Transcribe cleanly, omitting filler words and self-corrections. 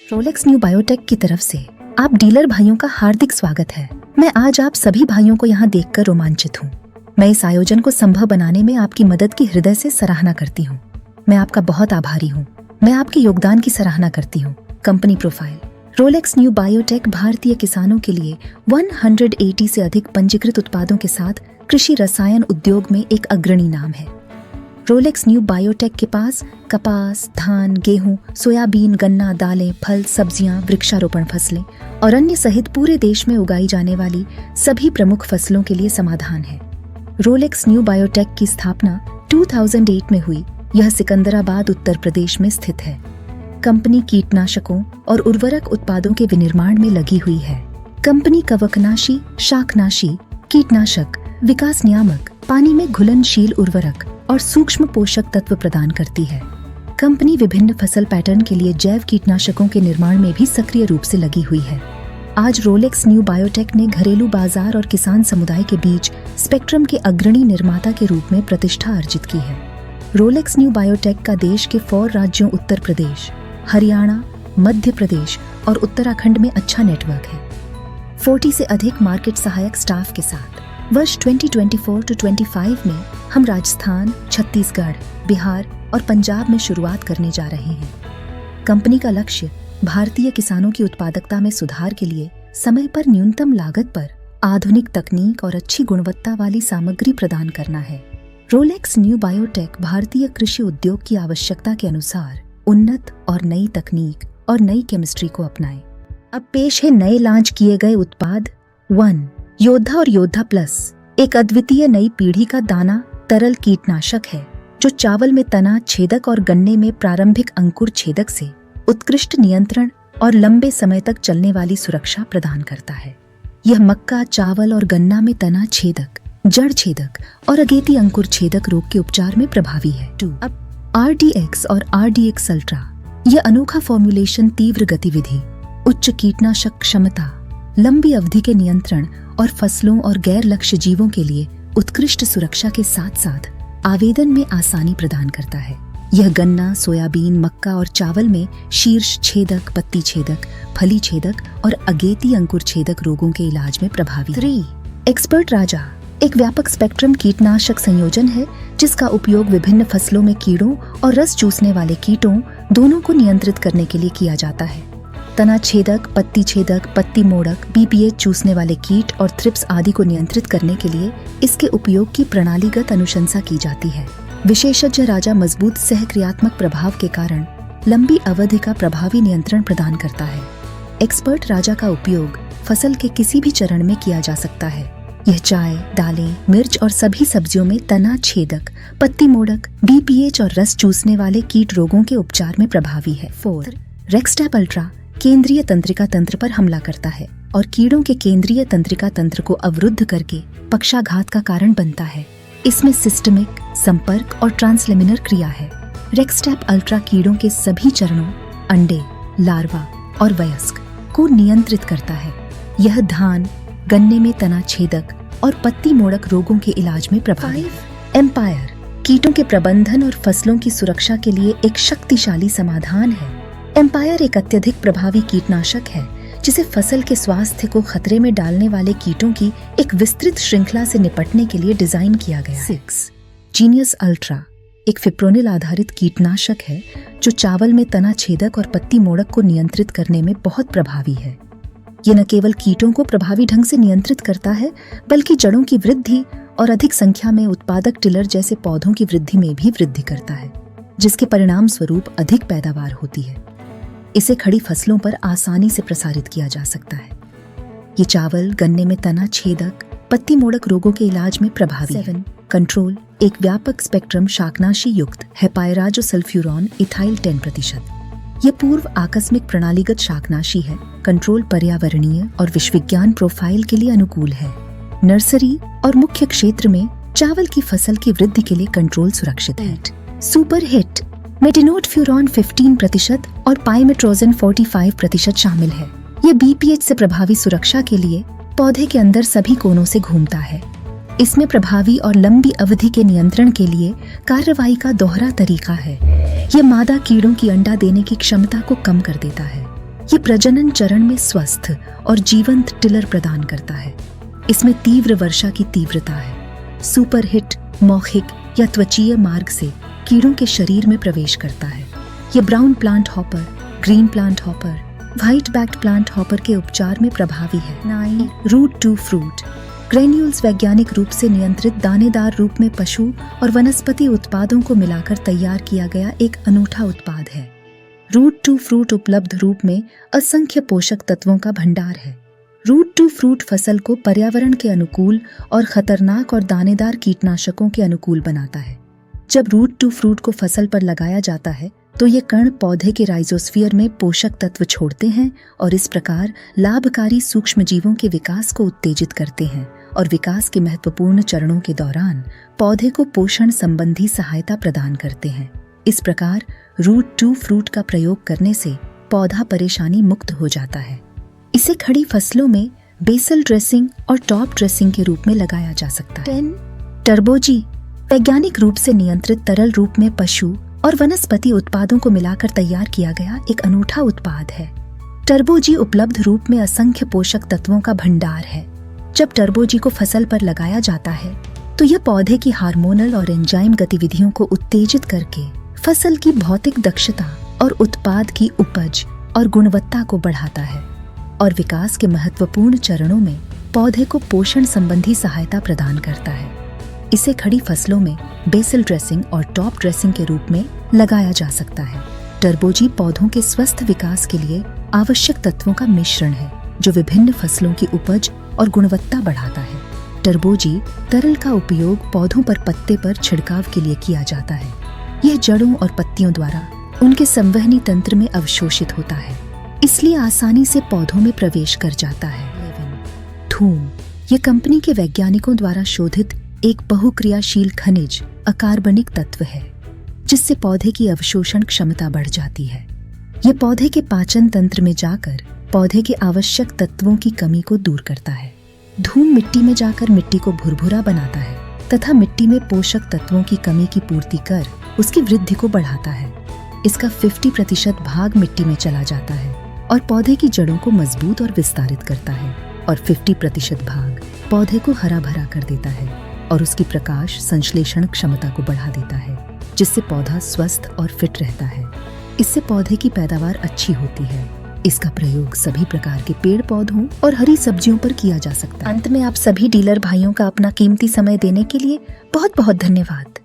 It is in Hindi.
रोलेक्स न्यू बायोटेक की तरफ से आप डीलर भाइयों का हार्दिक स्वागत है। मैं आज आप सभी भाइयों को यहाँ देखकर रोमांचित हूँ। मैं इस आयोजन को संभव बनाने में आपकी मदद की हृदय से सराहना करती हूँ। मैं आपका बहुत आभारी हूँ। मैं आपके योगदान की सराहना करती हूँ। Company profile. Rolex new biotech भारतीय किसानों के लिए 180 से अधिक पंजीकृत उत्पादों के साथ कृषि रसायन उद्योग में एक अग्रणी नाम है। रोलेक्स न्यू बायोटेक के पास कपास, धान, गेहूं, सोयाबीन, गन्ना, दालें, फल, सब्जियां, वृक्षारोपण फसलें और अन्य सहित पूरे देश में उगाई जाने वाली सभी प्रमुख फसलों के लिए समाधान है। रोलेक्स न्यू बायोटेक की स्थापना 2008 में हुई। यह सिकंदराबाद, उत्तर प्रदेश में स्थित है। कंपनी कीटनाशकों और उर्वरक उत्पादों के विनिर्माण में लगी हुई है। कंपनी कवकनाशी, शाकनाशी, कीटनाशक, विकास नियामक, पानी में घुलनशील उर्वरक और सूक्ष्म पोषक तत्व प्रदान करती है। कंपनी विभिन्न फसल पैटर्न के लिए जैव कीटनाशकों के निर्माण में भी सक्रिय रूप से लगी हुई है। आज रोलेक्स न्यू बायोटेक ने घरेलू बाजार और किसान समुदाय के बीच स्पेक्ट्रम के अग्रणी निर्माता के रूप में प्रतिष्ठा अर्जित की है। रोलेक्स न्यू बायोटेक का देश के 4 राज्यों उत्तर प्रदेश, हरियाणा, मध्य प्रदेश और उत्तराखंड में अच्छा नेटवर्क है। 40 से अधिक मार्केट सहायक स्टाफ के साथ वर्ष 2024-25 में हम राजस्थान, छत्तीसगढ़, बिहार और पंजाब में शुरुआत करने जा रहे हैं। कंपनी का लक्ष्य भारतीय किसानों की उत्पादकता में सुधार के लिए समय पर न्यूनतम लागत पर आधुनिक तकनीक और अच्छी गुणवत्ता वाली सामग्री प्रदान करना है। रोलेक्स न्यू बायोटेक भारतीय कृषि उद्योग की आवश्यकता के अनुसार उन्नत और नई तकनीक और नई केमिस्ट्री को अपनाए। अब पेश है नए लॉन्च किए गए उत्पाद 1 योद्धा और योद्धा प्लस, एक अद्वितीय नई पीढ़ी का दाना तरल कीटनाशक है जो चावल में तना छेदक और गन्ने में प्रारंभिक अंकुर छेदक से उत्कृष्ट नियंत्रण और लंबे समय तक चलने वाली सुरक्षा प्रदान करता है। यह मक्का, चावल और गन्ना में तना छेदक, जड़ छेदक और अगेती अंकुर छेदक रोग के उपचार में प्रभावी है। 2 अब RDX और RDX अल्ट्रा, यह अनोखा फॉर्मुलेशन तीव्र गतिविधि, उच्च कीटनाशक क्षमता, लंबी अवधि के नियंत्रण और फसलों और गैर लक्ष्य जीवों के लिए उत्कृष्ट सुरक्षा के साथ साथ आवेदन में आसानी प्रदान करता है। यह गन्ना, सोयाबीन, मक्का और चावल में शीर्ष छेदक, पत्ती छेदक, फली छेदक और अगेती अंकुर छेदक रोगों के इलाज में प्रभावी। 3 एक्सपर्ट राजा, एक व्यापक स्पेक्ट्रम कीटनाशक संयोजन है जिसका उपयोग विभिन्न फसलों में कीड़ों और रस चूसने वाले कीटों दोनों को नियंत्रित करने के लिए किया जाता है। तना छेदक, पत्ती छेदक, पत्ती मोड़क, BPH चूसने वाले कीट और थ्रिप्स आदि को नियंत्रित करने के लिए इसके उपयोग की प्रणालीगत अनुशंसा की जाती है। विशेषज्ञ राजा मजबूत सहक्रियात्मक प्रभाव के कारण लंबी अवधि का प्रभावी नियंत्रण प्रदान करता है। एक्सपर्ट राजा का उपयोग फसल के किसी भी चरण में किया जा सकता है। यह चाय, दालें, मिर्च और सभी सब्जियों में तना छेदक, पत्ती मोड़क, BPH और रस चूसने वाले कीट रोगों के उपचार में प्रभावी है। 4 रेक्सटैप अल्ट्रा केंद्रीय तंत्रिका तंत्र पर हमला करता है और कीड़ों के केंद्रीय तंत्रिका तंत्र को अवरुद्ध करके पक्षाघात का कारण बनता है। इसमें सिस्टमिक, संपर्क और ट्रांसलेमिनर क्रिया है। रेक्सटैप अल्ट्रा कीड़ों के सभी चरणों, अंडे, लार्वा और वयस्क को नियंत्रित करता है। यह धान, गन्ने में तना छेदक और पत्ती मोड़क रोगों के इलाज में प्रभावी। 5 एम्पायर कीटों के प्रबंधन और फसलों की सुरक्षा के लिए एक शक्तिशाली समाधान है। एम्पायर एक अत्यधिक प्रभावी कीटनाशक है जिसे फसल के स्वास्थ्य को खतरे में डालने वाले कीटों की एक विस्तृत श्रृंखला से निपटने के लिए डिजाइन किया गया है। 6 जीनियस अल्ट्रा एक फिप्रोनिल आधारित कीटनाशक है जो चावल में तना छेदक और पत्ती मोड़क को नियंत्रित करने में बहुत प्रभावी है। ये न केवल कीटों को प्रभावी ढंग से नियंत्रित करता है बल्कि जड़ों की वृद्धि और अधिक संख्या में उत्पादक टिलर जैसे पौधों की वृद्धि में भी वृद्धि करता है, जिसके परिणाम स्वरूप अधिक पैदावार होती है। इसे खड़ी फसलों पर आसानी से प्रसारित किया जा सकता है। ये चावल, गन्ने में तना छेदक, पत्ती मोड़क रोगों के इलाज में प्रभावी है। 7 कंट्रोल एक व्यापक स्पेक्ट्रम शाकनाशी युक्त हेपाइराजोसल्फ्यूरॉन इथाइल 10%। यह पूर्व आकस्मिक प्रणालीगत शाकनाशी है। कंट्रोल पर्यावरणीय और विषविज्ञान प्रोफाइल के लिए अनुकूल है। नर्सरी और मुख्य क्षेत्र में चावल की फसल की वृद्धि के लिए कंट्रोल सुरक्षित है। सुपर हिट मेटिनोट फ्यूरॉन 15% और पाइमेट्रोजन 45% शामिल है। यह BPH से प्रभावी सुरक्षा के लिए पौधे के अंदर सभी कोनों से घूमता है। इसमें प्रभावी और लंबी अवधि के नियंत्रण के लिए कार्रवाई का दोहरा तरीका है। यह मादा कीड़ों की अंडा देने की क्षमता को कम कर देता है। ये प्रजनन चरण में स्वस्थ और जीवंत टिलर प्रदान करता है। इसमें तीव्र वर्षा की तीव्रता है, सुपरहिट, मौखिक या त्वचीय मार्ग से कीड़ों के शरीर में प्रवेश करता है। ये brown plant hopper, green plant hopper, white backed plant hopper के उपचार में प्रभावी है। रूट टू फ्रूट ग्रेन्यूल्स वैज्ञानिक रूप से नियंत्रित दानेदार रूप में पशु और वनस्पति उत्पादों को मिलाकर तैयार किया गया एक अनूठा उत्पाद है। रूट टू फ्रूट उपलब्ध रूप में असंख्य पोषक तत्वों का भंडार है। रूट टू फ्रूट फसल को पर्यावरण के अनुकूल और खतरनाक और दानेदार कीटनाशकों के अनुकूल बनाता है। जब रूट टू फ्रूट को फसल पर लगाया जाता है तो ये कण पौधे के राइजोस्फीयर में पोषक तत्व छोड़ते हैं और इस प्रकार लाभकारी सूक्ष्मजीवों के विकास को उत्तेजित करते हैं और विकास के महत्वपूर्ण चरणों के दौरान पौधे को पोषण संबंधी सहायता प्रदान करते हैं। इस प्रकार रूट टू फ्रूट का प्रयोग करने से पौधा परेशानी मुक्त हो जाता है। इसे खड़ी फसलों में बेसल ड्रेसिंग और टॉप ड्रेसिंग के रूप में लगाया जा सकता है। टर्बोजी वैज्ञानिक रूप से नियंत्रित तरल रूप में पशु और वनस्पति उत्पादों को मिलाकर तैयार किया गया एक अनूठा उत्पाद है। टर्बोजी उपलब्ध रूप में असंख्य पोषक तत्वों का भंडार है। जब टर्बोजी को फसल पर लगाया जाता है तो यह पौधे की हार्मोनल और एंजाइम गतिविधियों को उत्तेजित करके फसल की भौतिक दक्षता और उत्पाद की उपज और गुणवत्ता को बढ़ाता है और विकास के महत्वपूर्ण चरणों में पौधे को पोषण संबंधी सहायता प्रदान करता है। इसे खड़ी फसलों में बेसल ड्रेसिंग और टॉप ड्रेसिंग के रूप में लगाया जा सकता है। टर्बोजी पौधों के स्वस्थ विकास के लिए आवश्यक तत्वों का मिश्रण है जो विभिन्न फसलों की उपज और गुणवत्ता बढ़ाता है। टर्बोजी तरल का उपयोग पौधों पर पत्ते पर छिड़काव के लिए किया जाता है। यह जड़ों और पत्तियों द्वारा उनके संवहनी तंत्र में अवशोषित होता है, इसलिए आसानी से पौधों में प्रवेश कर जाता है। थूम यह कंपनी के वैज्ञानिकों द्वारा शोधित एक बहुक्रियाशील खनिज अकार्बनिक तत्व है जिससे पौधे की अवशोषण क्षमता बढ़ जाती है। यह पौधे के पाचन तंत्र में जाकर पौधे के आवश्यक तत्वों की कमी को दूर करता है। धूम मिट्टी में जाकर मिट्टी को भुरभुरा बनाता है तथा मिट्टी में पोषक तत्वों की कमी की पूर्ति कर उसकी वृद्धि को बढ़ाता है। इसका 50% भाग मिट्टी में चला जाता है और पौधे की जड़ों को मजबूत और विस्तारित करता है और 50% भाग पौधे को हरा भरा कर देता है और उसकी प्रकाश संश्लेषण क्षमता को बढ़ा देता है जिससे पौधा स्वस्थ और फिट रहता है। इससे पौधे की पैदावार अच्छी होती है। इसका प्रयोग सभी प्रकार के पेड़ पौधों और हरी सब्जियों पर किया जा सकता है। अंत में आप सभी डीलर भाइयों का अपना कीमती समय देने के लिए बहुत बहुत धन्यवाद।